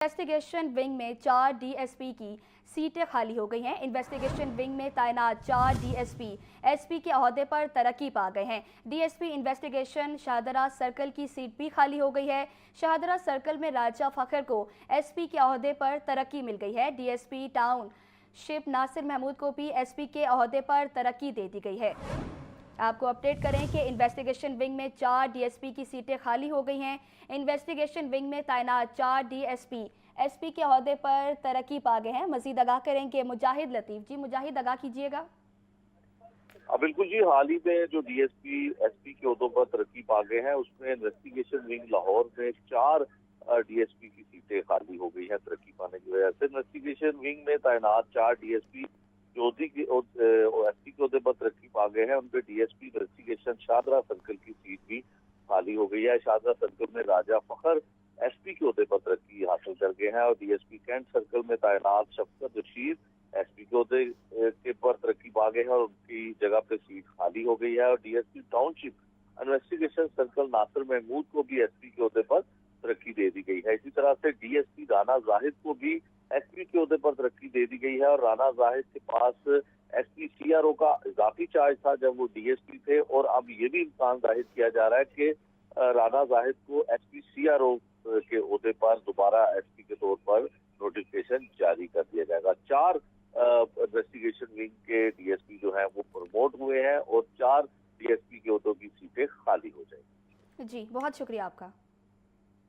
Investigation wing में 4 DSP की सीटें खाली हो गई हैं। इन्वेस्टिगेशन विंग में तैनात 4 डीएसपी एसपी के अहदे पर तरक्की पा गए हैं। डीएसपी इन्वेस्टिगेशन शाहदरा सर्कल की सीट भी खाली हो गई है। शाहदरा सर्कल में राजा फखर को एसपी के अहदे पर तरक्की मिल गई है। DSP township Nasir Mahmood को भी एसपी के अहदे पर तरक्की दे दी गई है। आपको अपडेट करें कि इन्वेस्टिगेशन विंग में 4 डीएसपी की सीटें खाली हो गई हैं। इन्वेस्टिगेशन विंग में तैनात 4 डीएसपी एसपी के अहदे पर तरक्की पा गए हैं। मजीद आगाह करेंगे मुजाहिद लतीफ़ जी। मुजाहिद, आगाह कीजिएगा। बिल्कुल जी, हाल ही में जो डीएसपी एसपी के अहदों पर तरक्की पा गए हैं, उसमें इन्वेस्टिगेशन विंग लाहौर में 4 डीएसपी की सीटें खाली हो गई हैं तरक्की पाने की वजह से। इन्वेस्टिगेशन विंग में तैनात 4 डीएसपी चौधरी के एसपी के अहदे पर तरक्की पा गए हैं। उनके डीएसपी इन्वेस्टिगेशन शाहदरा सर्कल की सीट भी खाली हो गई है। शाहदरा सर्कल में राजा फखर एसपी के अहदे पर तरक्की हासिल कर गए हैं और डीएसपी कैंट सर्कल में तैनात शफकत रशीद एसपी के अहदे के पर तरक्की पा गए हैं और उनकी जगह पे सीट खाली हो गई है। और DSP township investigation circle Nasir Mahmood को भी एसपी के अहदे पर तरक्की दे दी गई है। इसी तरह से डीएसपी राना जाहिद को भी एसपी के अहदे पर तरक्की दे दी गई है और राना जाहिद के पास एसपी सीआरओ का इजाफी चार्ज था जब वो डीएसपी थे, और अब ये भी इम्कान जाहिर किया जा रहा है कि राना जाहिद को एसपी सीआरओ के अहदे पर दोबारा एसपी के तौर पर नोटिफिकेशन जारी कर दिया जाएगा। 4 इन्वेस्टिगेशन विंग के डीएसपी जो हैं वो प्रमोट हुए हैं और 4 डीएसपी के अहदों की सीटें खाली हो जाएंगी। जी, बहुत शुक्रिया आपका।